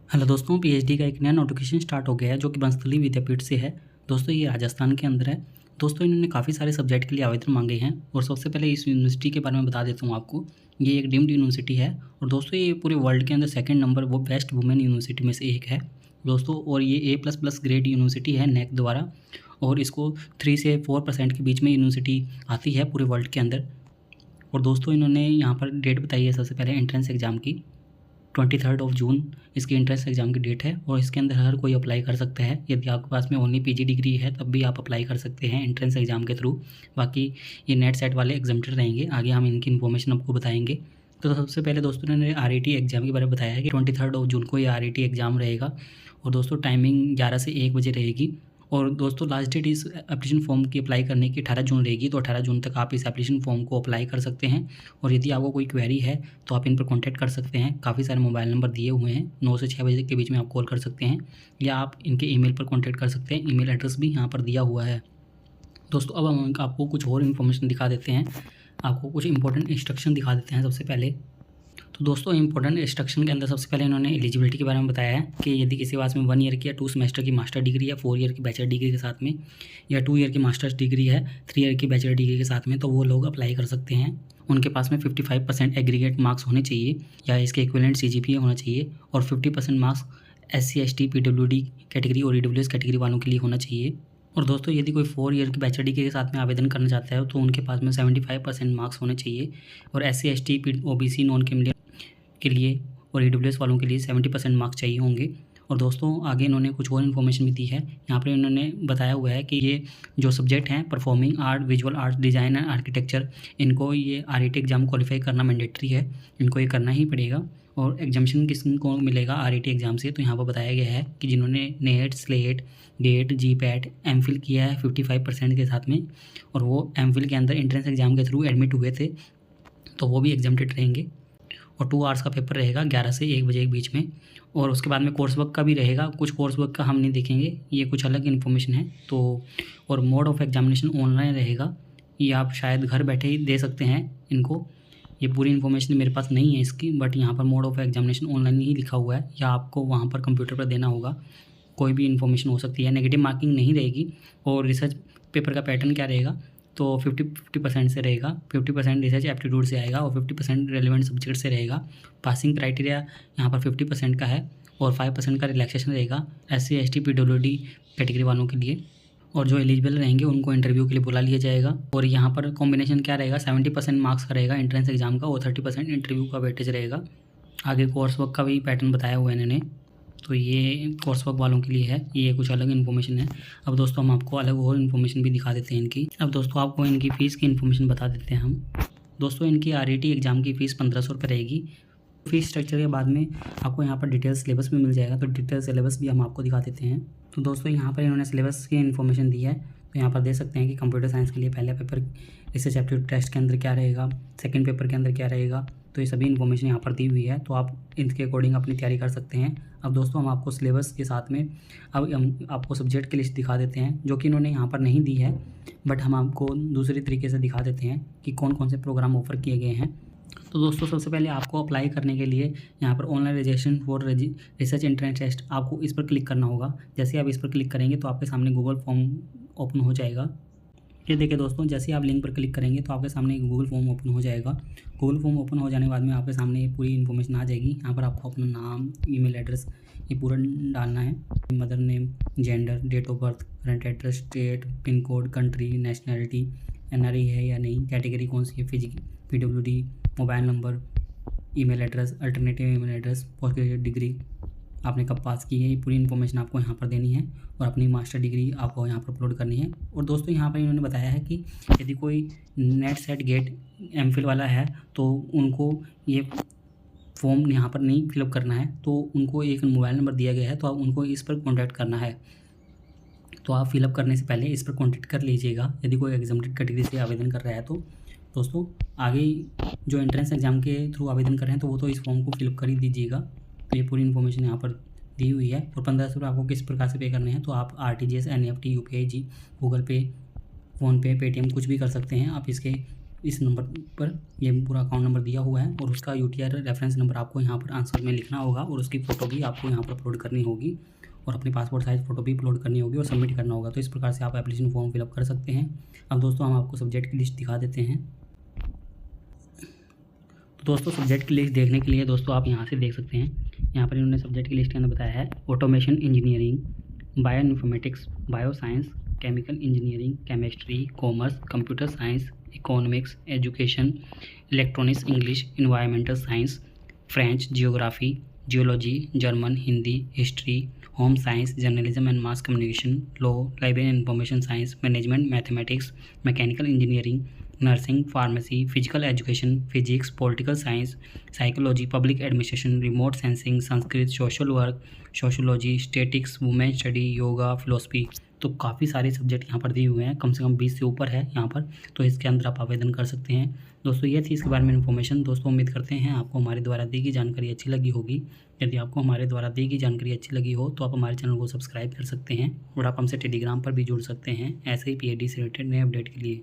Hello दोस्तों, PhD का एक नया नोटिफिकेशन स्टार्ट हो गया है जो कि बनस्थली विद्यापीठ से है। दोस्तों ये राजस्थान के अंदर है। दोस्तों इन्होंने काफ़ी सारे सब्जेक्ट के लिए आवेदन मांगे हैं और सबसे पहले इस यूनिवर्सिटी के बारे में बता देता हूँ आपको। ये एक डीम्ड यूनिवर्सिटी है और दोस्तों ये पूरे वर्ल्ड के अंदर सेकंड नंबर वो बेस्ट वुमेन यूनिवर्सिटी में से एक है दोस्तों। और ये A++ ग्रेड यूनिवर्सिटी है नेक द्वारा और इसको 3 से 4% के बीच में यूनिवर्सिटी आती है पूरे वर्ल्ड के अंदर। और दोस्तों इन्होंने यहाँ पर डेट बताई है सबसे पहले एंट्रेंस एग्ज़ाम की 23 जून इसकी एंट्रेंस एग्ज़ाम की डेट है और इसके अंदर हर कोई अप्लाई कर सकता है। यदि आपके पास में ओनली पीजी डिग्री है तब भी आप अप्लाई कर सकते हैं एंट्रेंस एग्ज़ाम के थ्रू। बाकी ये नेट सेट वाले एग्जाम्प्टेड रहेंगे। आगे हम इनकी इन्फॉर्मेशन आपको बताएंगे। तो सबसे पहले दोस्तों ने RET एग्ज़ाम के बारे में बताया है कि 23 जून को ये RET एग्ज़ाम रहेगा और दोस्तों टाइमिंग 11 से 1 बजे रहेगी। और दोस्तों लास्ट डेट इस एप्लीकेशन फॉर्म की अप्लाई करने की 18 जून रहेगी। तो 18 जून तक आप इस एप्लीकेशन फॉर्म को अप्लाई कर सकते हैं। और यदि आपको कोई क्वेरी है तो आप इन पर कांटेक्ट कर सकते हैं। काफ़ी सारे मोबाइल नंबर दिए हुए हैं, 9 से 6 बजे के बीच में आप कॉल कर सकते हैं या आप इनके ईमेल पर कांटेक्ट कर सकते हैं। ईमेल एड्रेस भी यहाँ पर दिया हुआ है। दोस्तों अब हम आपको कुछ और इन्फॉर्मेशन दिखा देते हैं, आपको कुछ इंपॉर्टेंट इंस्ट्रक्शन दिखा देते हैं सबसे पहले। तो दोस्तों इंपॉर्टेंट इंस्ट्रक्शन के अंदर सबसे पहले इन्होंने एलिजिबिलिटी के बारे में बताया है कि यदि किसी पास में 1 ईयर की या 2 सेमेस्टर की मास्टर डिग्री है, 4 ईयर की बैचलर डिग्री के साथ में, या 2 ईयर की मास्टर्स डिग्री है, 3 ईयर की बैचलर डिग्री के साथ में, तो वो लोग अप्लाई कर सकते हैं। उनके पास में 55% एग्रीगेट मार्क्स होने चाहिए या इसके इक्विवेलेंट CGPA होना चाहिए और 50% marks SC ST PWD category और EWS कैटेगरी वालों के लिए होना चाहिए। और दोस्तों यदि कोई 4 ईयर की बैचलर डिग्री के साथ में आवेदन करना चाहता है तो उनके पास में 75% मार्क्स होने चाहिए और SC ST OBC non criminal के लिए और EWS वालों के लिए 70% मार्क्स चाहिए होंगे। और दोस्तों आगे इन्होंने कुछ और इन्फॉर्मेशन भी दी है। यहाँ पर इन्होंने बताया हुआ है कि ये जो सब्जेक्ट हैं performing art, visual art, design and architecture, इनको ये RET एग्ज़ाम क्वालिफाई करना मैंडेटरी है, इनको ये करना ही पड़ेगा। और एग्जामेशन किसको मिलेगा RET एग्ज़ाम से, तो यहाँ पर बताया गया है कि जिन्होंने NET, SLET, GATE, GPAT, MPhil किया है 55% के साथ में और वो MPhil के अंदर एंट्रेंस एग्ज़ाम के थ्रू एडमिट हुए थे तो वो भी एग्जाम्प्टेड रहेंगे। और 2 आवर्स का पेपर रहेगा 11 से 1 बजे के बीच में। और उसके बाद में कोर्स वर्क का भी रहेगा। कुछ कोर्स वर्क का हम नहीं देखेंगे, ये कुछ अलग इन्फॉर्मेशन है। तो और मोड ऑफ एग्जामिनेशन ऑनलाइन रहेगा, ये आप शायद घर बैठे ही दे सकते हैं इनको। ये पूरी इन्फॉर्मेशन मेरे पास नहीं है इसकी, बट यहाँ पर मोड ऑफ एग्जामिनेशन ऑनलाइन ही लिखा हुआ है या आपको वहाँ पर कंप्यूटर पर देना होगा। कोई भी इन्फॉर्मेशन हो सकती है, नेगेटिव मार्किंग नहीं रहेगी। और रिसर्च पेपर का पैटर्न क्या रहेगा, तो 50% से रहेगा। 50% रिसर्च एप्टीट्यूड से आएगा और 50% रेलिवेंट सब्जेक्ट से रहेगा। पासिंग क्राइटेरिया यहाँ पर 50% का है और 5% का रिलैक्सेशन रहेगा SC ST PWD कैटेगरी वालों के लिए। और जो एलिजिबल रहेंगे उनको इंटरव्यू के लिए बुला लिया जाएगा। और यहाँ पर कॉम्बिनेशन क्या रहेगा, 70% मार्क्स का रहेगा एंट्रेंस एग्जाम का और 30% इंटरव्यू का वेटेज रहेगा। आगे कोर्स वर्क का भी पैटर्न बताया हुआ है इन्होंने, तो ये कोर्स वर्क वालों के लिए है, ये कुछ अलग इन्फॉर्मेशन है। अब दोस्तों हम आपको अलग और इन्फॉर्मेशन भी दिखा देते हैं इनकी। अब दोस्तों आपको इनकी फ़ीस की इन्फॉर्मेशन बता देते हैं हम। दोस्तों इनकी RET एग्ज़ाम की फ़ीस 1500 रुपये रहेगी। फीस स्ट्रक्चर के बाद में आपको यहाँ पर डिटेल सिलेबस भी मिल जाएगा, तो डिटेल सिलेबस भी हम आपको दिखा देते हैं। तो दोस्तों यहाँ पर इन्होंने सिलेबस की इन्फॉर्मेशन दी है, तो यहाँ पर देख सकते हैं कि कंप्यूटर साइंस के लिए पहला पेपर रिसर्च एप्टीट्यूड टेस्ट के अंदर क्या रहेगा, सेकंड पेपर के अंदर क्या रहेगा, तो ये सभी इन्फॉर्मेशन यहाँ पर दी हुई है। तो आप इनके अकॉर्डिंग अपनी तैयारी कर सकते हैं। अब दोस्तों हम आपको सिलेबस के साथ में अब हम आपको सब्जेक्ट की लिस्ट दिखा देते हैं जो कि इन्होंने यहाँ पर नहीं दी है, बट हम आपको दूसरी तरीके से दिखा देते हैं कि कौन कौन से प्रोग्राम ऑफर किए गए हैं। तो दोस्तों सबसे पहले आपको अप्लाई करने के लिए यहाँ पर online registration for research entrance test, आपको इस पर क्लिक करना होगा। जैसे आप इस पर क्लिक करेंगे तो आपके सामने गूगल फॉर्म ओपन हो जाएगा। ये देखिए दोस्तों, जैसे आप लिंक पर क्लिक करेंगे तो आपके सामने गूगल फॉर्म ओपन हो जाएगा। गूगल फॉर्म ओपन हो जाने के बाद में आपके सामने पूरी इन्फॉर्मेशन आ जाएगी। यहाँ पर आपको अपना नाम, ईमेल एड्रेस ये पूरा डालना है, mother name, gender, date of birth, current address, state, pin code, country, nationality, NRE है या नहीं, कैटेगरी कौन सी है, physical, PWD, mobile number, email address, alternative email address, post graduate degree आपने कब पास की है, ये पूरी इन्फॉर्मेशन आपको यहाँ पर देनी है। और अपनी मास्टर डिग्री आपको यहाँ पर अपलोड करनी है। और दोस्तों यहाँ पर इन्होंने बताया है कि यदि कोई नेट सेट गेट MPhil वाला है तो उनको ये फॉर्म यहाँ पर नहीं फिलअप करना है, तो उनको एक मोबाइल नंबर दिया गया है, तो आप उनको इस पर कॉन्टैक्ट करना है। तो आप फिलअप करने से पहले इस पर कॉन्टैक्ट कर लीजिएगा यदि कोई एग्जाम्प्टेड कैटेगरी से आवेदन कर रहा है। तो दोस्तों आगे जो एंट्रेंस एग्ज़ाम के थ्रू आवेदन कर रहे हैं तो वो तो इस फॉर्म को फिलअप कर ही दीजिएगा। तो ये पूरी इन्फॉर्मेशन यहाँ पर दी हुई है। और 1500 रुपये आपको किस प्रकार से पे करने हैं, तो आप RTGS, NEFT, UPI, गूगल पे, फ़ोनपे, पेटीएम कुछ भी कर सकते हैं। आप इसके इस नंबर पर ये पूरा अकाउंट नंबर दिया हुआ है और उसका UTR रेफरेंस नंबर आपको यहाँ पर आंसर में लिखना होगा और उसकी फ़ोटो भी आपको यहाँ पर अपलोड करनी होगी और अपनी पासपोर्ट साइज़ फ़ोटो भी अपलोड करनी होगी और सबमिट करना होगा। तो इस प्रकार से आप एप्लीकेशन फॉर्म फिलअप कर सकते हैं। अब दोस्तों हम आपको सब्जेक्ट की लिस्ट दिखा देते हैं। तो दोस्तों सब्जेक्ट की लिस्ट देखने के लिए दोस्तों आप यहाँ से देख सकते हैं, यहाँ पर इन्होंने सब्जेक्ट की लिस्ट के अंदर बताया है automation engineering, bio informatics, bio science, chemical engineering, chemistry, commerce, computer science, economics, education, electronics, English, environmental science, French, geography, geology, German, Hindi, history, home science, journalism and mass communication, law, library and information science, management, mathematics, mechanical engineering, nursing, pharmacy, physical education, physics, political science, psychology, public administration, remote sensing, Sanskrit, social work, sociology, statics, women study, yoga, philosophy. तो काफ़ी सारे subject यहाँ पर दिए हुए हैं, कम से कम 20 से ऊपर है यहाँ पर। तो इसके अंदर आप आवेदन कर सकते हैं। दोस्तों ये थी इसके बारे में इन्फॉर्मेशन। दोस्तों उम्मीद करते हैं आपको हमारे द्वारा दी गई जानकारी अच्छी लगी होगी। यदि आपको हमारे द्वारा दी गई जानकारी अच्छी लगी हो तो आप हमारे चैनल को सब्सक्राइब कर सकते हैं और आप हमसे टेलीग्राम पर भी जुड़ सकते हैं ऐसे ही PhD से रिलेटेड नए अपडेट के लिए।